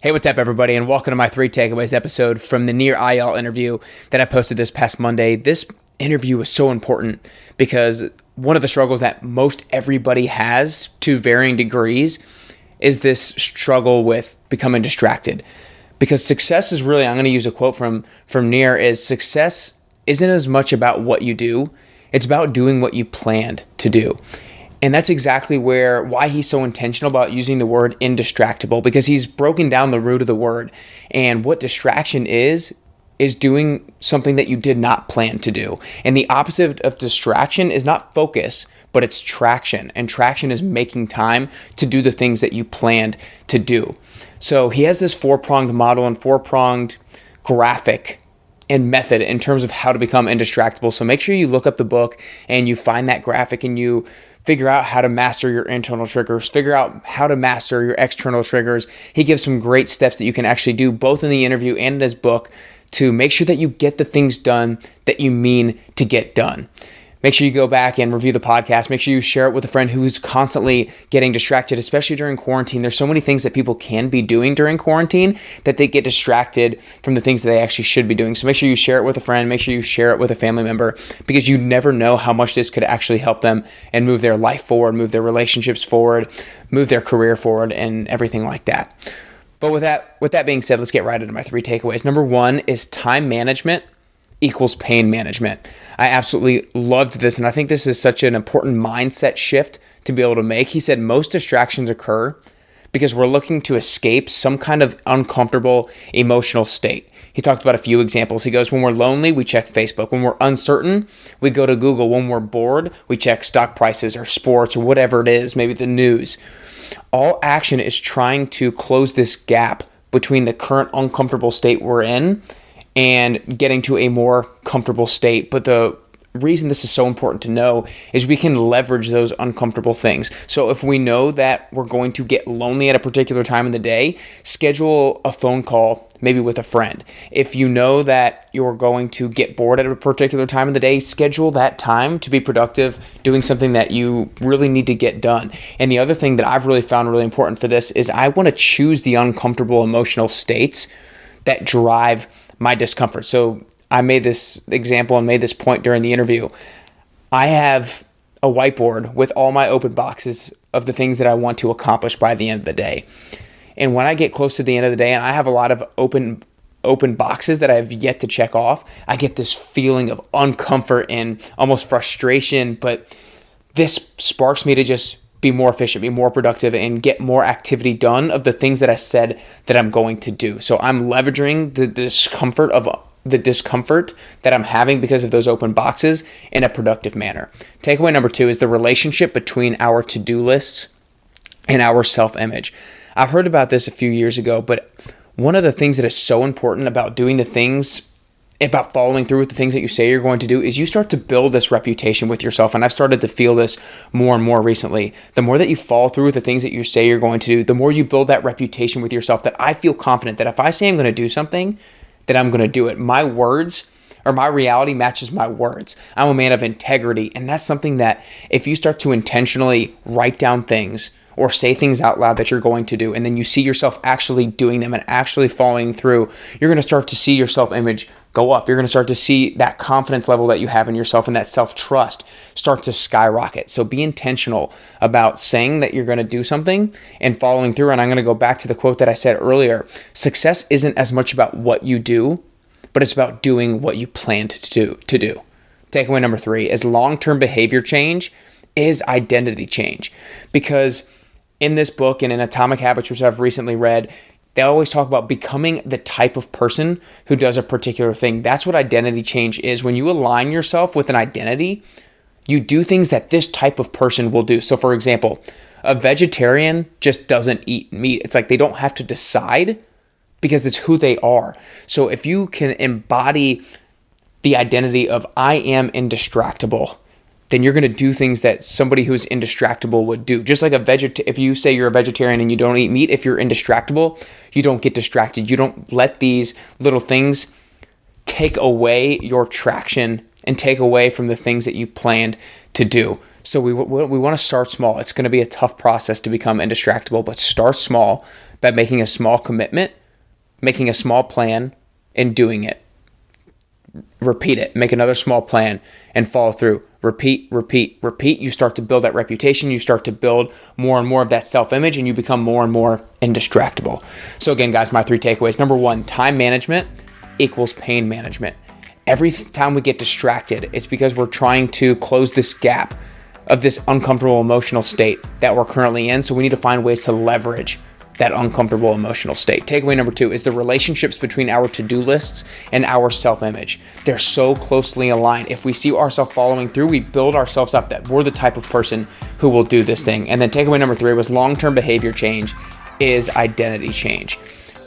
Hey, what's up, everybody, and welcome to my 3 takeaways episode from the Nir Eyal interview that I posted this past Monday. This interview was so important because one of the struggles that most everybody has to varying degrees is this struggle with becoming distracted. Because success is really, I'm going to use a quote from Nir, is success isn't as much about what you do, it's about doing what you planned to do. And that's exactly why he's so intentional about using the word indistractable, because he's broken down the root of the word. And what distraction is doing something that you did not plan to do. And the opposite of distraction is not focus, but it's traction. And traction is making time to do the things that you planned to do. So he has this 4-pronged model and 4-pronged graphic and method in terms of how to become indistractable. So make sure you look up the book and you find that graphic and you figure out how to master your internal triggers, figure out how to master your external triggers. He gives some great steps that you can actually do both in the interview and in his book to make sure that you get the things done that you mean to get done. Make sure you go back and review the podcast. Make sure you share it with a friend who's constantly getting distracted, especially during quarantine. There's so many things that people can be doing during quarantine that they get distracted from the things that they actually should be doing. So make sure you share it with a friend. Make sure you share it with a family member, because you never know how much this could actually help them and move their life forward, move their relationships forward, move their career forward, and everything like that. But with that being said, let's get right into my 3 takeaways. Number 1 is time management equals pain management. I absolutely loved this, and I think this is such an important mindset shift to be able to make. He said most distractions occur because we're looking to escape some kind of uncomfortable emotional state. He talked about a few examples. He goes, when we're lonely, we check Facebook. When we're uncertain, we go to Google. When we're bored, we check stock prices or sports or whatever it is, maybe the news. All action is trying to close this gap between the current uncomfortable state we're in and getting to a more comfortable state. But the reason this is so important to know is we can leverage those uncomfortable things. So if we know that we're going to get lonely at a particular time in the day, schedule a phone call maybe with a friend. If you know that you're going to get bored at a particular time of the day, schedule that time to be productive, doing something that you really need to get done. And the other thing that I've really found really important for this is I want to choose the uncomfortable emotional states that drive my discomfort. So I made this example and made this point during the interview. I have a whiteboard with all my open boxes of the things that I want to accomplish by the end of the day. And when I get close to the end of the day and I have a lot of open boxes that I have yet to check off, I get this feeling of uncomfort and almost frustration. But this sparks me to just be more efficient, be more productive, and get more activity done of the things that I said that I'm going to do. So I'm leveraging the discomfort that I'm having because of those open boxes in a productive manner. Takeaway number 2 is the relationship between our to-do lists and our self-image. I've heard about this a few years ago, but one of the things that is so important about doing the things, about following through with the things that you say you're going to do, is you start to build this reputation with yourself. And I've started to feel this more and more recently. The more that you follow through with the things that you say you're going to do, the more you build that reputation with yourself, that I feel confident that if I say I'm going to do something, that I'm going to do it. My words or my reality matches my words. I'm a man of integrity. And that's something that if you start to intentionally write down things or say things out loud that you're going to do, and then you see yourself actually doing them and actually following through, you're going to start to see your self-image go up. You're going to start to see that confidence level that you have in yourself and that self-trust start to skyrocket. So be intentional about saying that you're going to do something and following through. And I'm going to go back to the quote that I said earlier. Success isn't as much about what you do, but it's about doing what you planned to do. Takeaway number 3 is long-term behavior change is identity change. Because in this book and in Atomic Habits, which I've recently read, they always talk about becoming the type of person who does a particular thing. That's what identity change is. When you align yourself with an identity, you do things that this type of person will do. So for example, a vegetarian just doesn't eat meat. It's like they don't have to decide because it's who they are. So if you can embody the identity of I am indistractable, then you're going to do things that somebody who's indistractable would do. Just like if you say you're a vegetarian and you don't eat meat, if you're indistractable, you don't get distracted. You don't let these little things take away your traction and take away from the things that you planned to do. So we want to start small. It's going to be a tough process to become indistractable, but start small. by making a small commitment, making a small plan, and doing it. Repeat it. Make another small plan and follow through. Repeat, repeat, repeat. You start to build that reputation. You start to build more and more of that self-image, and you become more and more indistractable. So again, guys, my 3 takeaways. Number 1, time management equals pain management. Every time we get distracted, it's because we're trying to close this gap of this uncomfortable emotional state that we're currently in. So we need to find ways to leverage that uncomfortable emotional state. Takeaway number 2 is the relationships between our to-do lists and our self-image. They're so closely aligned. If we see ourselves following through, we build ourselves up that we're the type of person who will do this thing. And then takeaway number 3 was long-term behavior change is identity change.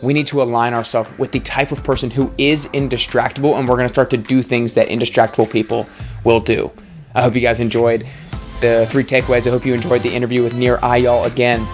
We need to align ourselves with the type of person who is indistractable, and we're going to start to do things that indistractable people will do. I hope you guys enjoyed the 3 takeaways. I hope you enjoyed the interview with Nir Eyal. Again,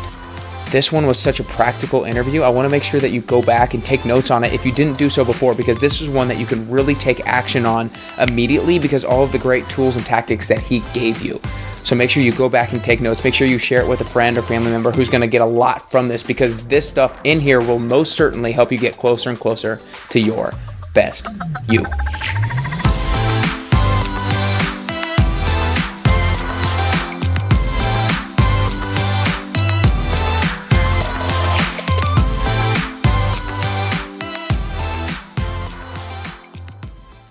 this one was such a practical interview. I want to make sure that you go back and take notes on it if you didn't do so before, because this is one that you can really take action on immediately because all of the great tools and tactics that he gave you. So make sure you go back and take notes. Make sure you share it with a friend or family member who's going to get a lot from this, because this stuff in here will most certainly help you get closer and closer to your best you.